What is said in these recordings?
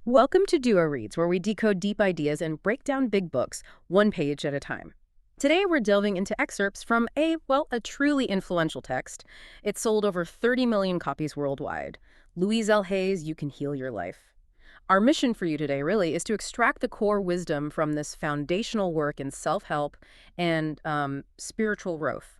Welcome to Duo Reads, where we decode deep ideas and break down big books, one page at a time. Today, we're delving into excerpts from a truly influential text. It sold over 30 million copies worldwide. Louise Hay's You Can Heal Your Life. Our mission for you today, really, is to extract the core wisdom from this foundational work in self-help and spiritual growth.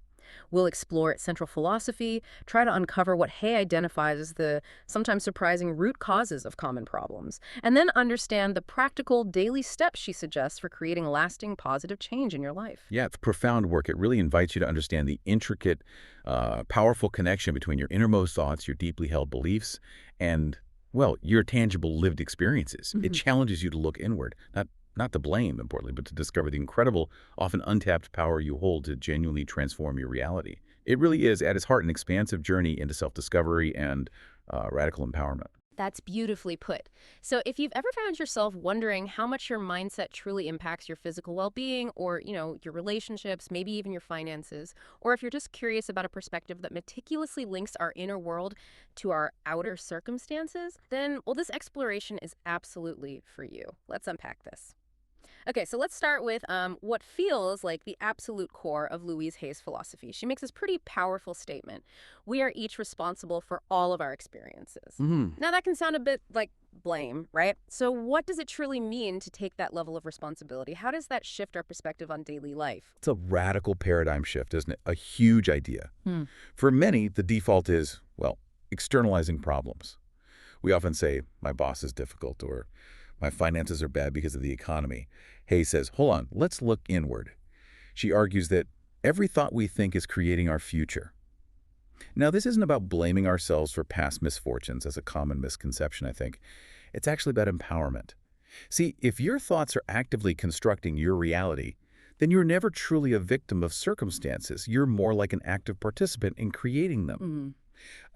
We'll explore its central philosophy, try to uncover what Hay identifies as the sometimes surprising root causes of common problems, and then understand the practical daily steps she suggests for creating lasting positive change in your life. Yeah, it's profound work. It really invites you to understand the intricate, powerful connection between your innermost thoughts, your deeply held beliefs, and, well, your tangible lived experiences. It challenges you to look inward, not to blame, importantly, but to discover the incredible, often untapped power you hold to genuinely transform your reality. It really is, at its heart, an expansive journey into self-discovery and radical empowerment. That's beautifully put. So if you've ever found yourself wondering how much your mindset truly impacts your physical well-being or, your relationships, maybe even your finances, or if you're just curious about a perspective that meticulously links our inner world to our outer circumstances, then, well, this exploration is absolutely for you. Let's unpack this. Okay, so let's start with what feels like the absolute core of Louise Hay's philosophy. She makes this pretty powerful statement. We are each responsible for all of our experiences. Now, that can sound a bit like blame, right? So what does it truly mean to take that level of responsibility? How does that shift our perspective on daily life? It's a radical paradigm shift, isn't it? A huge idea. For many, the default is, well, externalizing problems. We often say, my boss is difficult, or my finances are bad because of the economy. Hay says, hold on, let's look inward. She argues that every thought we think is creating our future. Now, this isn't about blaming ourselves for past misfortunes, as a common misconception, I think. It's actually about empowerment. See, if your thoughts are actively constructing your reality, then you're never truly a victim of circumstances. You're more like an active participant in creating them.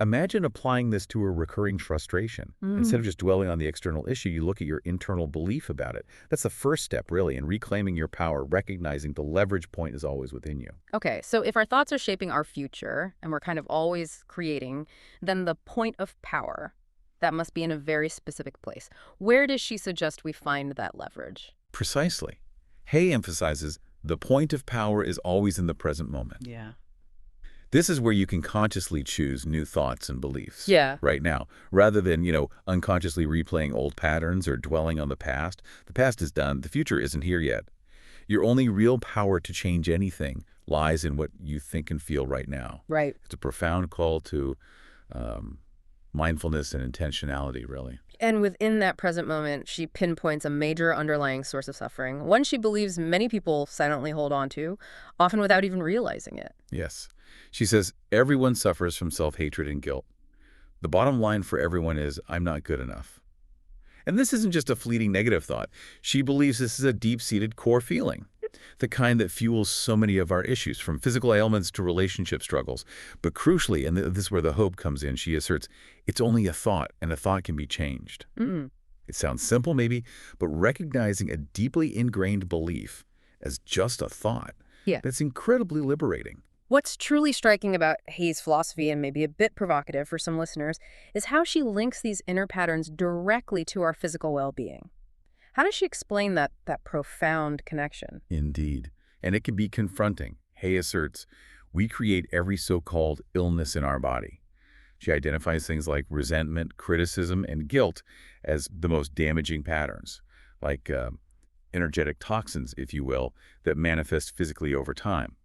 Imagine applying this to a recurring frustration. Instead of just dwelling on the external issue, you look at your internal belief about it. That's the first step, really, in reclaiming your power, recognizing the leverage point is always within you. Okay, so if our thoughts are shaping our future and we're kind of always creating, then the point of power, that must be in a very specific place. Where does she suggest we find that leverage? Precisely. Hay emphasizes the point of power is always in the present moment. Yeah. This is where you can consciously choose new thoughts and beliefs right now, rather than, unconsciously replaying old patterns or dwelling on the past. The past is done. The future isn't here yet. Your only real power to change anything lies in what you think and feel right now. Right. It's a profound call to mindfulness and intentionality, really. And within that present moment, she pinpoints a major underlying source of suffering, one she believes many people silently hold on to, often without even realizing it. Yes. She says, everyone suffers from self-hatred and guilt. The bottom line for everyone is, I'm not good enough. And this isn't just a fleeting negative thought. She believes this is a deep-seated core feeling, the kind that fuels so many of our issues, from physical ailments to relationship struggles. But crucially, and this is where the hope comes in, she asserts, it's only a thought, and a thought can be changed. It sounds simple, maybe, but recognizing a deeply ingrained belief as just a thought, that's incredibly liberating. What's truly striking about Hay's philosophy, and maybe a bit provocative for some listeners, is how she links these inner patterns directly to our physical well-being. How does she explain that profound connection? Indeed. And it can be confronting. Hay asserts, we create every so-called illness in our body. She identifies things like resentment, criticism, and guilt as the most damaging patterns, like energetic toxins, if you will, that manifest physically over time.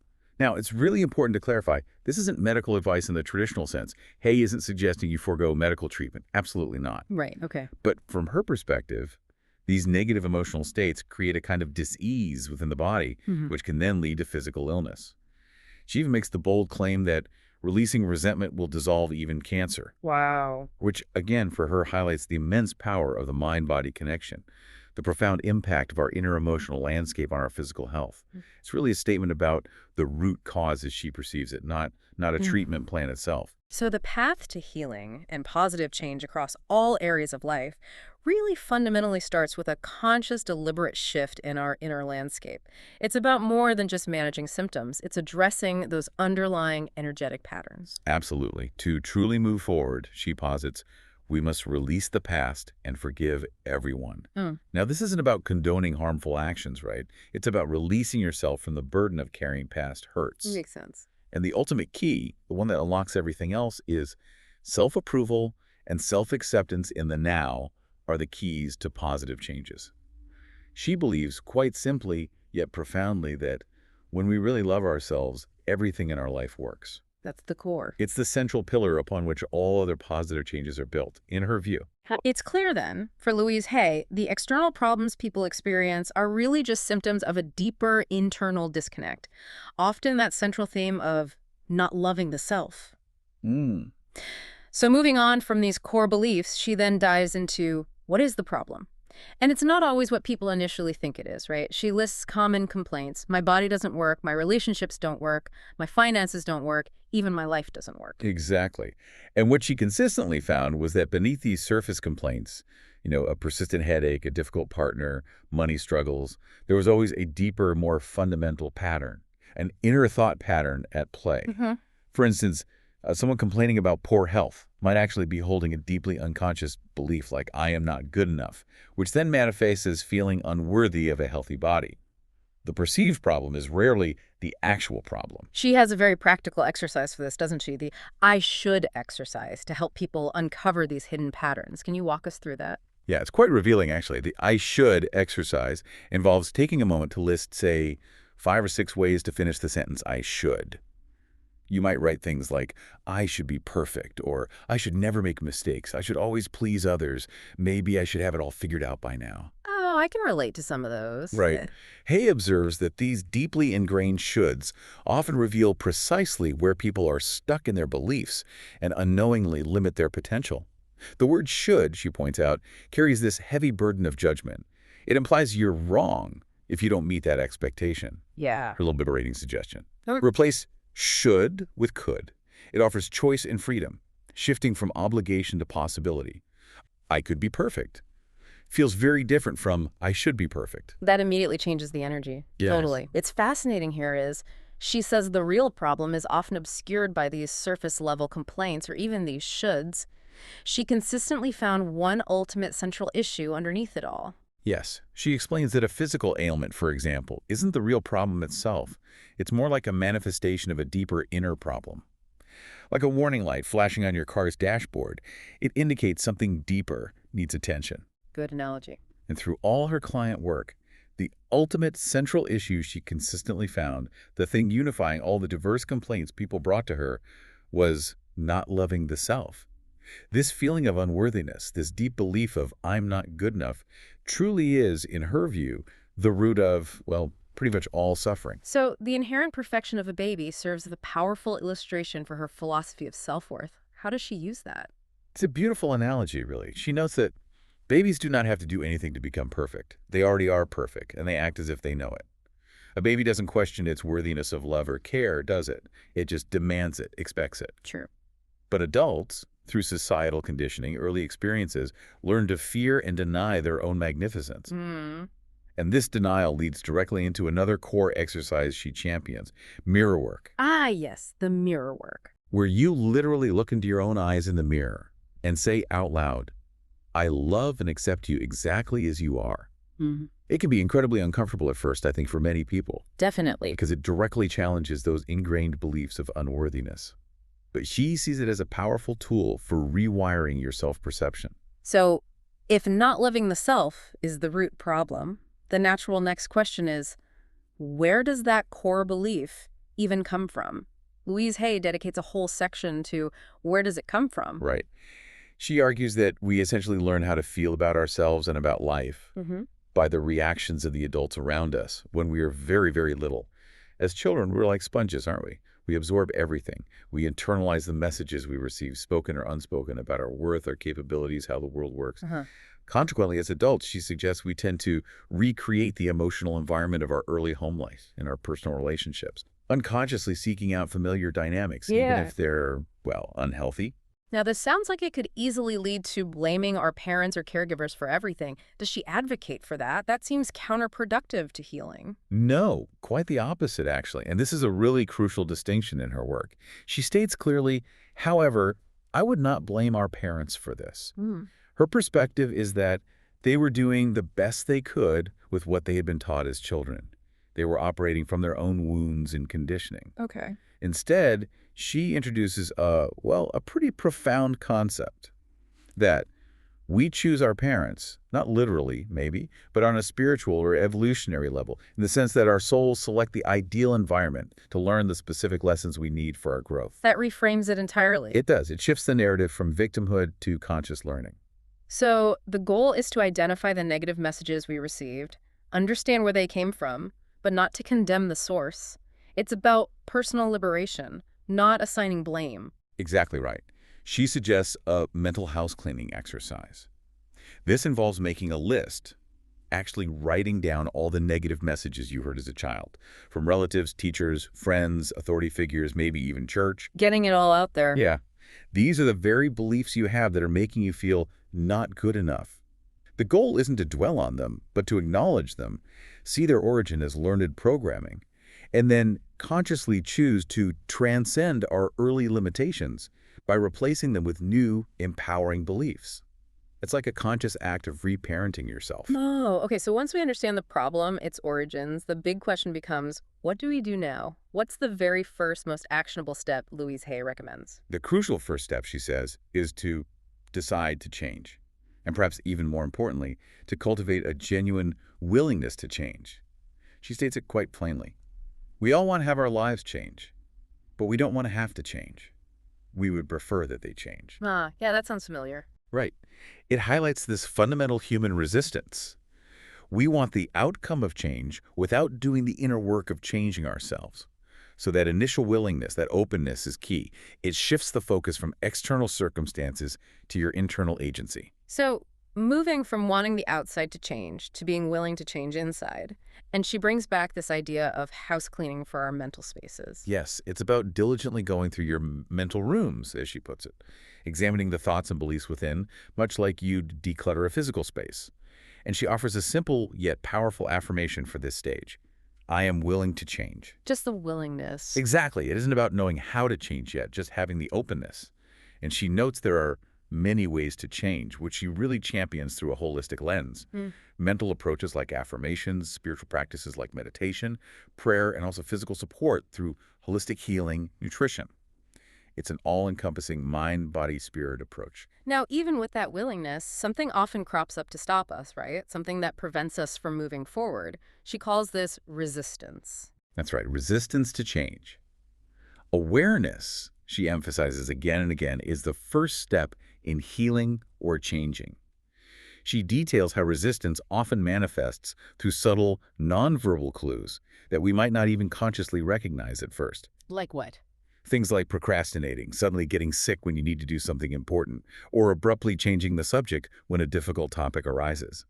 Now, it's really important to clarify, this isn't medical advice in the traditional sense. Hay isn't suggesting you forego medical treatment. Absolutely not. Right, okay. But from her perspective, these negative emotional states create a kind of dis-ease within the body, which can then lead to physical illness. She even makes the bold claim that releasing resentment will dissolve even cancer. Wow. Which, again, for her highlights the immense power of the mind-body connection, the profound impact of our inner emotional landscape on our physical health. It's really a statement about the root cause as she perceives it, not a treatment plan itself. So the path to healing and positive change across all areas of life really fundamentally starts with a conscious, deliberate shift in our inner landscape. It's about more than just managing symptoms. It's addressing those underlying energetic patterns. Absolutely. To truly move forward, she posits, We must release the past and forgive everyone. Mm, Now, this isn't about condoning harmful actions, right? It's about releasing yourself from the burden of carrying past hurts. makes sense. And the ultimate key, the one that unlocks everything else, is self-approval and self-acceptance in the now are the keys to positive changes. She believes quite simply, yet profoundly, that when we really love ourselves, everything in our life works. That's the core. It's the central pillar upon which all other positive changes are built, in her view. It's clear then, for Louise Hay, the external problems people experience are really just symptoms of a deeper internal disconnect. Often that central theme of not loving the self. Mm. So moving on from these core beliefs, she then dives into what is the problem? And it's not always what people initially think it is, right? She lists common complaints. My body doesn't work, my relationships don't work, my finances don't work, even my life doesn't work. Exactly. And what she consistently found was that beneath these surface complaints, a persistent headache, a difficult partner, money struggles, there was always a deeper, more fundamental pattern, an inner thought pattern at play. Mm-hmm. For instance, someone complaining about poor health might actually be holding a deeply unconscious belief like I am not good enough, which then manifests as feeling unworthy of a healthy body. The perceived problem is rarely the actual problem. She has a very practical exercise for this, doesn't she? The I should exercise to help people uncover these hidden patterns. Can you walk us through that? Yeah, it's quite revealing, actually. The I should exercise involves taking a moment to list, say, 5 or 6 ways to finish the sentence I should. You might write things like, I should be perfect, or I should never make mistakes, I should always please others, maybe I should have it all figured out by now. Oh, I can relate to some of those. Right. Hay observes that these deeply ingrained shoulds often reveal precisely where people are stuck in their beliefs and unknowingly limit their potential. The word should, she points out, carries this heavy burden of judgment. It implies you're wrong if you don't meet that expectation. Yeah. Her liberating suggestion. Okay. Replace should with could. It offers choice and freedom, shifting from obligation to possibility. I could be perfect. Feels very different from I should be perfect. That immediately changes the energy. Yes. Totally. It's fascinating here is she says the real problem is often obscured by these surface level complaints or even these shoulds. She consistently found one ultimate central issue underneath it all. Yes, she explains that a physical ailment, for example, isn't the real problem itself. It's more like a manifestation of a deeper inner problem. Like a warning light flashing on your car's dashboard, it indicates something deeper needs attention. Good analogy. And through all her client work, the ultimate central issue she consistently found, the thing unifying all the diverse complaints people brought to her, was not loving the self. This feeling of unworthiness, this deep belief of I'm not good enough, truly is, in her view, the root of, well, pretty much all suffering. So the inherent perfection of a baby serves as a powerful illustration for her philosophy of self-worth. How does she use that? It's a beautiful analogy, really. She notes that babies do not have to do anything to become perfect. They already are perfect, and they act as if they know it. A baby doesn't question its worthiness of love or care, does it? It just demands it, expects it. True. But adults, through societal conditioning, early experiences, learn to fear and deny their own magnificence. And this denial leads directly into another core exercise she champions, mirror work, Ah, yes, the mirror work. where you literally look into your own eyes in the mirror and say out loud, I love and accept you exactly as you are. It can be incredibly uncomfortable at first, I think, for many people, Definitely. because it directly challenges those ingrained beliefs of unworthiness. But she sees it as a powerful tool for rewiring your self-perception. So if not loving the self is the root problem, the natural next question is, where does that core belief even come from? Louise Hay dedicates a whole section to where does it come from? Right. She argues that we essentially learn how to feel about ourselves and about life by the reactions of the adults around us when we are very, very little. As children, we're like sponges, aren't we? We absorb everything. We internalize the messages we receive, spoken or unspoken, about our worth, our capabilities, how the world works. Consequently, as adults, she suggests we tend to recreate the emotional environment of our early home life and our personal relationships, unconsciously seeking out familiar dynamics, even if they're, well, unhealthy. Now, this sounds like it could easily lead to blaming our parents or caregivers for everything. Does she advocate for that? That seems counterproductive to healing. No, quite the opposite, actually. And this is a really crucial distinction in her work. She states clearly, however, I would not blame our parents for this. Hmm. Her perspective is that they were doing the best they could with what they had been taught as children. They were operating from their own wounds and conditioning. Okay. Instead, she introduces a pretty profound concept that we choose our parents, not literally, maybe, but on a spiritual or evolutionary level, in the sense that our souls select the ideal environment to learn the specific lessons we need for our growth. That reframes it entirely. It does. It shifts the narrative from victimhood to conscious learning. So the goal is to identify the negative messages we received, understand where they came from, but not to condemn the source. It's about personal liberation, not assigning blame. Exactly right. She suggests a mental house cleaning exercise. This involves making a list, actually writing down all the negative messages you heard as a child, from relatives, teachers, friends, authority figures, maybe even church. Getting it all out there. Yeah. These are the very beliefs you have that are making you feel not good enough. The goal isn't to dwell on them, but to acknowledge them, see their origin as learned programming, and then consciously choose to transcend our early limitations by replacing them with new, empowering beliefs. It's like a conscious act of reparenting yourself. Oh, okay. So once we understand the problem, its origins, the big question becomes, what do we do now? What's the very first, most actionable step Louise Hay recommends? The crucial first step, she says, is to decide to change. And perhaps even more importantly, to cultivate a genuine willingness to change. She states it quite plainly. We all want to have our lives change, but we don't want to have to change. We would prefer that they change. Ah, yeah, that sounds familiar. Right. It highlights this fundamental human resistance. We want the outcome of change without doing the inner work of changing ourselves. So that initial willingness, that openness is key. It shifts the focus from external circumstances to your internal agency. So moving from wanting the outside to change to being willing to change inside. And she brings back this idea of house cleaning for our mental spaces. Yes, it's about diligently going through your mental rooms, as she puts it, examining the thoughts and beliefs within, much like you'd declutter a physical space. And she offers a simple yet powerful affirmation for this stage. I am willing to change. Just the willingness. Exactly. It isn't about knowing how to change yet, just having the openness. And she notes there are many ways to change, which she really champions through a holistic lens. Mental approaches like affirmations, spiritual practices like meditation, prayer, and also physical support through holistic healing, nutrition. It's an all-encompassing mind, body, spirit approach. Now, even with that willingness, something often crops up to stop us, right? Something that prevents us from moving forward. She calls this resistance. That's right, resistance to change. Awareness, she emphasizes again and again, is the first step in healing or changing. She details how resistance often manifests through subtle, nonverbal clues that we might not even consciously recognize at first. Like what? Things like procrastinating, suddenly getting sick when you need to do something important, or abruptly changing the subject when a difficult topic arises.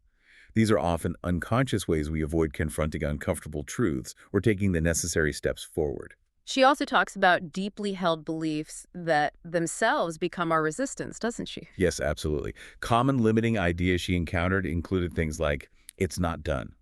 These are often unconscious ways we avoid confronting uncomfortable truths or taking the necessary steps forward. She also talks about deeply held beliefs that themselves become our resistance, doesn't she? Yes, absolutely. Common limiting ideas she encountered included things like, it's not done,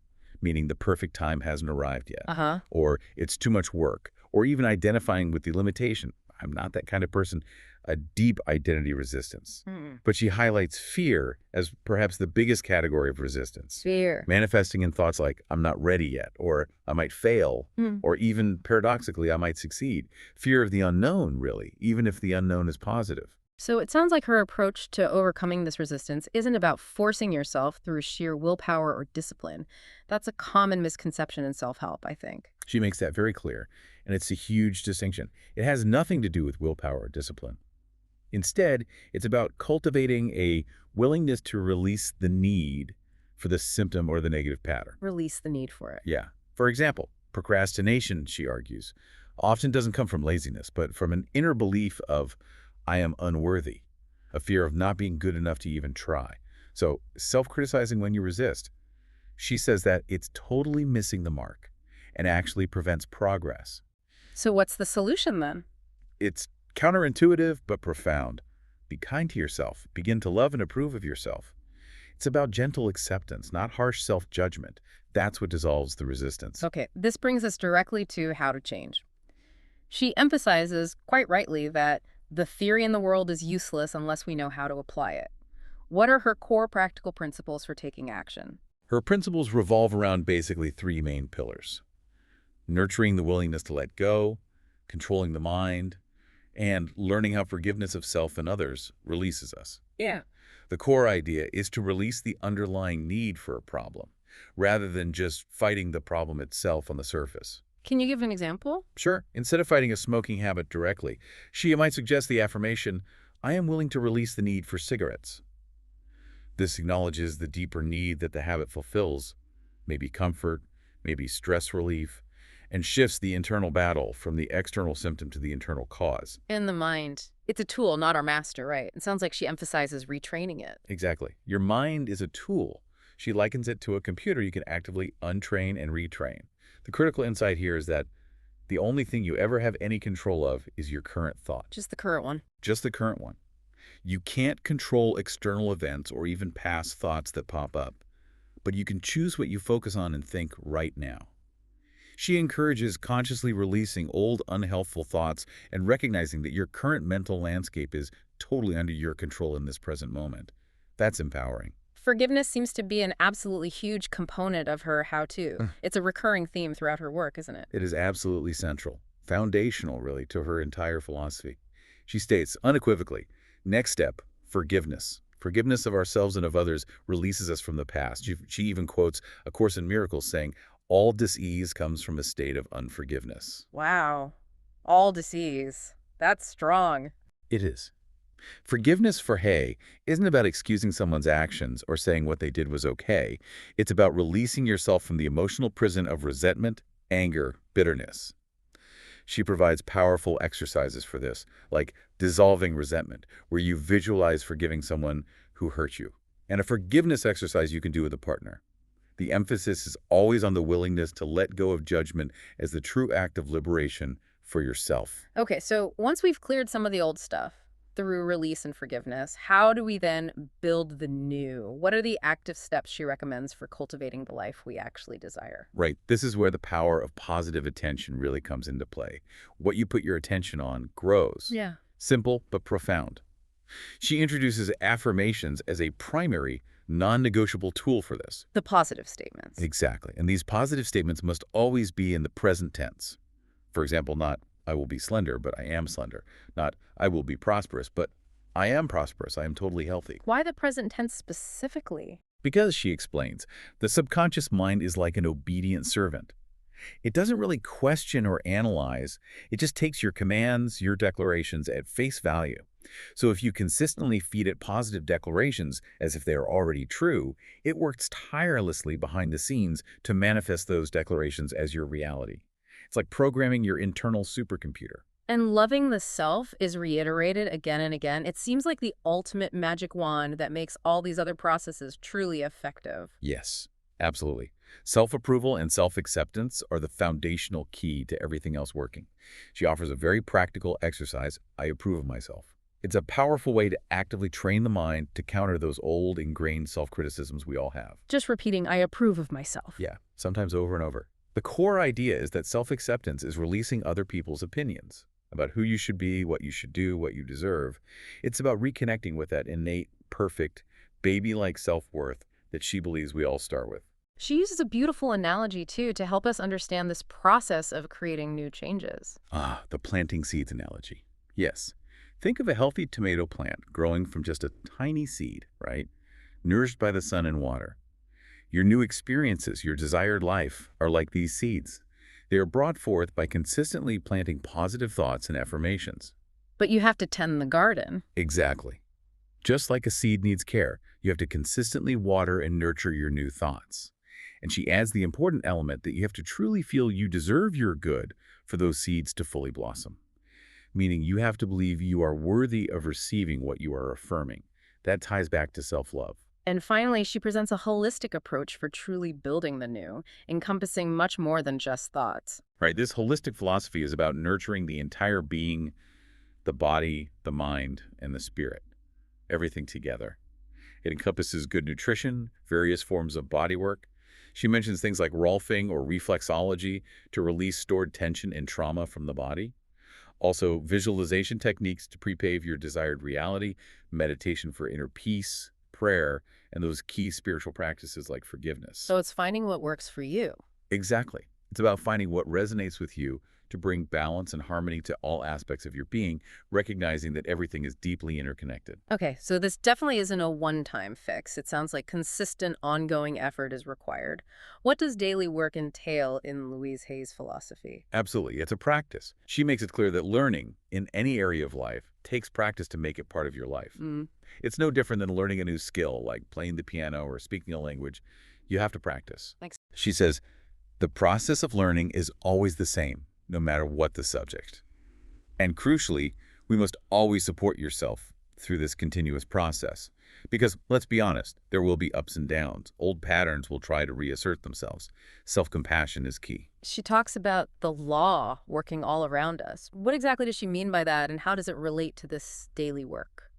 meaning the perfect time hasn't arrived yet, Uh-huh. or it's too much work, or even identifying with the limitation, I'm not that kind of person, a deep identity resistance. But she highlights fear as perhaps the biggest category of resistance, Fear. manifesting in thoughts like, I'm not ready yet, or I might fail, or even paradoxically, I might succeed. Fear of the unknown, really, even if the unknown is positive. So it sounds like her approach to overcoming this resistance isn't about forcing yourself through sheer willpower or discipline. That's a common misconception in self-help, I think. She makes that very clear, and it's a huge distinction. It has nothing to do with willpower or discipline. Instead, it's about cultivating a willingness to release the need for the symptom or the negative pattern. Release the need for it. Yeah. For example, procrastination, she argues, often doesn't come from laziness, but from an inner belief of, I am unworthy, a fear of not being good enough to even try. So, self-criticizing when you resist. She says that it's totally missing the mark and actually prevents progress. So what's the solution then? It's counterintuitive but profound. Be kind to yourself. Begin to love and approve of yourself. It's about gentle acceptance, not harsh self-judgment. That's what dissolves the resistance. Okay, this brings us directly to how to change. She emphasizes, quite rightly, that The theory in the world is useless unless we know how to apply it. What are her core practical principles for taking action? Her principles revolve around basically three main pillars: nurturing the willingness to let go, controlling the mind, and learning how forgiveness of self and others releases us. Yeah. The core idea is to release the underlying need for a problem, rather than just fighting the problem itself on the surface. Can you give an example? Sure, instead of fighting a smoking habit directly, she might suggest the affirmation, "I am willing to release the need for cigarettes." This acknowledges the deeper need that the habit fulfills, maybe comfort, maybe stress relief, and shifts the internal battle from the external symptom to the internal cause. In the mind. It's a tool, not our master, right? It sounds like she emphasizes retraining it. Exactly. Your mind is a tool. She likens it to a computer you can actively untrain and retrain. The critical insight here is that the only thing you ever have any control of is your current thought. Just the current one. Just the current one. You can't control external events or even past thoughts that pop up, but you can choose what you focus on and think right now. She encourages consciously releasing old, unhelpful thoughts and recognizing that your current mental landscape is totally under your control in this present moment. That's empowering. Forgiveness seems to be an absolutely huge component of her how-to. It's a recurring theme throughout her work, isn't it? It is absolutely central, foundational, really, to her entire philosophy. She states unequivocally, next step, forgiveness. Forgiveness of ourselves and of others releases us from the past. She even quotes A Course in Miracles saying, all dis-ease comes from a state of unforgiveness. Wow. All disease. That's strong. It is. Forgiveness for Hay isn't about excusing someone's actions or saying what they did was okay. It's about releasing yourself from the emotional prison of resentment, anger, bitterness. She provides powerful exercises for this, like dissolving resentment, where you visualize forgiving someone who hurt you, and a forgiveness exercise you can do with a partner. The emphasis is always on the willingness to let go of judgment as the true act of liberation for yourself. Okay, so once we've cleared some of the old stuff through release and forgiveness, how do we then build the new? What are the active steps she recommends for cultivating the life we actually desire? Right. This is where the power of positive attention really comes into play. What you put your attention on grows. Yeah. Simple but profound. She introduces affirmations as a primary, non-negotiable tool for this. The positive statements. Exactly. And these positive statements must always be in the present tense. For example, not I will be slender, but I am slender. Not I will be prosperous, but I am prosperous. I am totally healthy. Why the present tense specifically? Because, she explains, the subconscious mind is like an obedient servant. It doesn't really question or analyze. It just takes your commands, your declarations at face value. So if you consistently feed it positive declarations as if they are already true, it works tirelessly behind the scenes to manifest those declarations as your reality. It's like programming your internal supercomputer. And loving the self is reiterated again and again. It seems like the ultimate magic wand that makes all these other processes truly effective. Yes, absolutely. Self-approval and self-acceptance are the foundational key to everything else working. She offers a very practical exercise, I approve of myself. It's a powerful way to actively train the mind to counter those old ingrained self-criticisms we all have. Just repeating, I approve of myself. Yeah, sometimes over and over. The core idea is that self-acceptance is releasing other people's opinions about who you should be, what you should do, what you deserve. It's about reconnecting with that innate, perfect, baby-like self-worth that she believes we all start with. She uses a beautiful analogy, too, to help us understand this process of creating new changes. Ah, the planting seeds analogy. Yes. Think of a healthy tomato plant growing from just a tiny seed, right? Nourished by the sun and water. Your new experiences, your desired life, are like these seeds. They are brought forth by consistently planting positive thoughts and affirmations. But you have to tend the garden. Exactly. Just like a seed needs care, you have to consistently water and nurture your new thoughts. And she adds the important element that you have to truly feel you deserve your good for those seeds to fully blossom. Meaning you have to believe you are worthy of receiving what you are affirming. That ties back to self-love. And finally, she presents a holistic approach for truly building the new, encompassing much more than just thoughts. Right, this holistic philosophy is about nurturing the entire being, the body, the mind, and the spirit. Everything together. It encompasses good nutrition, various forms of body work. She mentions things like rolfing or reflexology to release stored tension and trauma from the body. Also, visualization techniques to prepave your desired reality, meditation for inner peace, prayer, and those key spiritual practices like forgiveness. So it's finding what works for you. Exactly. It's about finding what resonates with you to bring balance and harmony to all aspects of your being, recognizing that everything is deeply interconnected. Okay, so this definitely isn't a one-time fix. It sounds like consistent, ongoing effort is required. What does daily work entail in Louise Hay's philosophy? Absolutely. It's a practice. She makes it clear that learning in any area of life takes practice to make it part of your life. Mm. It's no different than learning a new skill, like playing the piano or speaking a language. You have to practice. Thanks. She says, the process of learning is always the same, no matter what the subject. And crucially, we must always support yourself through this continuous process. Because, let's be honest, there will be ups and downs. Old patterns will try to reassert themselves. Self-compassion is key. She talks about the law working all around us. What exactly does she mean by that, and how does it relate to this daily work?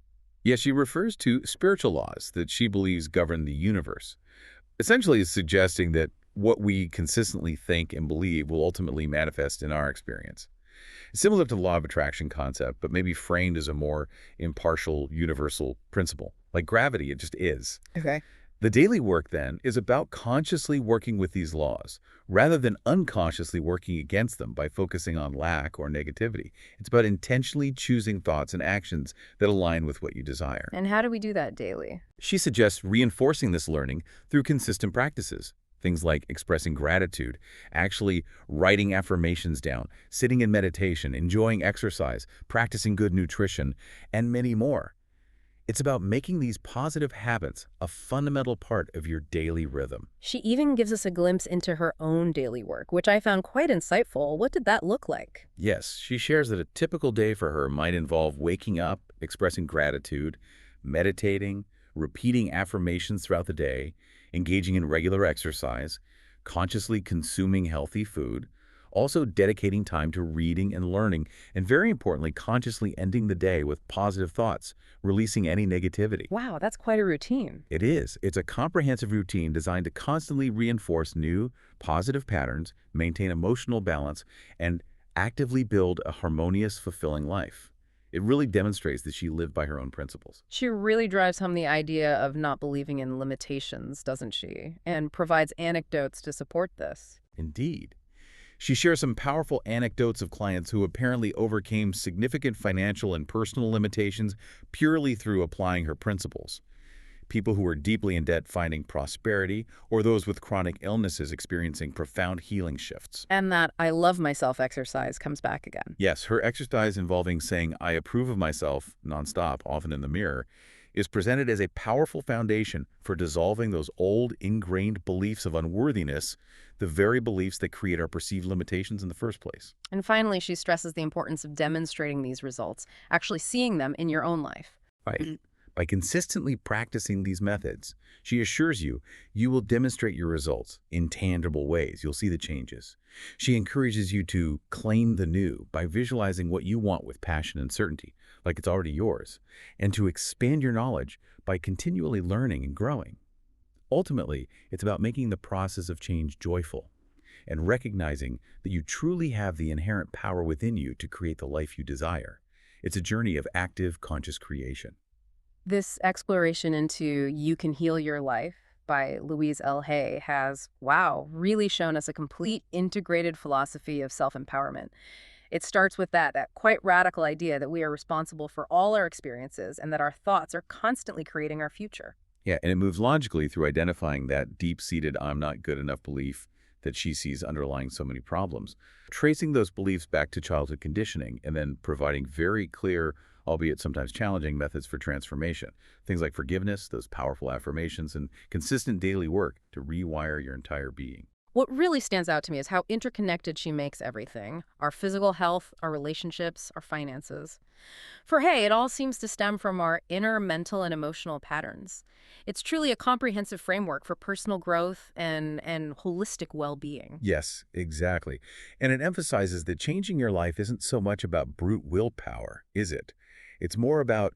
Yes, she refers to spiritual laws that she believes govern the universe. Essentially, it's suggesting that what we consistently think and believe will ultimately manifest in our experience. Similar to the law of attraction concept, but maybe framed as a more impartial, universal principle. Like gravity, it just is. Okay. The daily work, then, is about consciously working with these laws, rather than unconsciously working against them by focusing on lack or negativity. It's about intentionally choosing thoughts and actions that align with what you desire. And how do we do that daily? She suggests reinforcing this learning through consistent practices. Things like expressing gratitude, actually writing affirmations down, sitting in meditation, enjoying exercise, practicing good nutrition, and many more. It's about making these positive habits a fundamental part of your daily rhythm. She even gives us a glimpse into her own daily work, which I found quite insightful. What did that look like? Yes, she shares that a typical day for her might involve waking up, expressing gratitude, meditating, repeating affirmations throughout the day, engaging in regular exercise, consciously consuming healthy food, also dedicating time to reading and learning, and very importantly, consciously ending the day with positive thoughts, releasing any negativity. Wow, that's quite a routine. It is. It's a comprehensive routine designed to constantly reinforce new, positive patterns, maintain emotional balance, and actively build a harmonious, fulfilling life. It really demonstrates that she lived by her own principles. She really drives home the idea of not believing in limitations, doesn't she? And provides anecdotes to support this. Indeed. She shares some powerful anecdotes of clients who apparently overcame significant financial and personal limitations purely through applying her principles. People who are deeply in debt finding prosperity, or those with chronic illnesses experiencing profound healing shifts. And that I love myself exercise comes back again. Yes, her exercise involving saying, I approve of myself, nonstop, often in the mirror, is presented as a powerful foundation for dissolving those old, ingrained beliefs of unworthiness, the very beliefs that create our perceived limitations in the first place. And finally, she stresses the importance of demonstrating these results, actually seeing them in your own life. Right. By consistently practicing these methods, she assures you, you will demonstrate your results in tangible ways. You'll see the changes. She encourages you to claim the new by visualizing what you want with passion and certainty, like it's already yours, and to expand your knowledge by continually learning and growing. Ultimately, it's about making the process of change joyful and recognizing that you truly have the inherent power within you to create the life you desire. It's a journey of active, conscious creation. This exploration into You Can Heal Your Life by Louise Hay has, wow, really shown us a complete integrated philosophy of self-empowerment. It starts with that quite radical idea that we are responsible for all our experiences and that our thoughts are constantly creating our future. Yeah, and it moves logically through identifying that deep-seated I'm not good enough belief that she sees underlying so many problems, tracing those beliefs back to childhood conditioning, and then providing very clear, albeit sometimes challenging, methods for transformation. Things like forgiveness, those powerful affirmations, and consistent daily work to rewire your entire being. What really stands out to me is how interconnected she makes everything: our physical health, our relationships, our finances. For Hay, it all seems to stem from our inner mental and emotional patterns. It's truly a comprehensive framework for personal growth and holistic well-being. Yes, exactly. And it emphasizes that changing your life isn't so much about brute willpower, is it? It's more about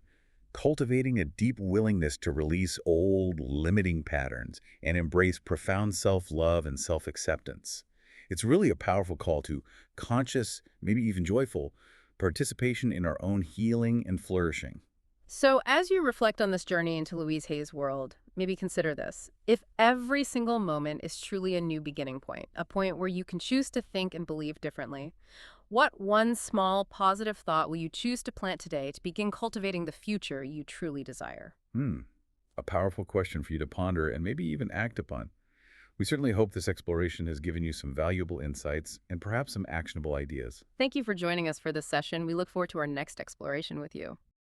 cultivating a deep willingness to release old, limiting patterns and embrace profound self-love and self-acceptance. It's really a powerful call to conscious, maybe even joyful, participation in our own healing and flourishing. So, as you reflect on this journey into Louise Hay's world, maybe consider this. If every single moment is truly a new beginning point, a point where you can choose to think and believe differently, what one small positive thought will you choose to plant today to begin cultivating the future you truly desire? Hmm. A powerful question for you to ponder and maybe even act upon. We certainly hope this exploration has given you some valuable insights and perhaps some actionable ideas. Thank you for joining us for this session. We look forward to our next exploration with you.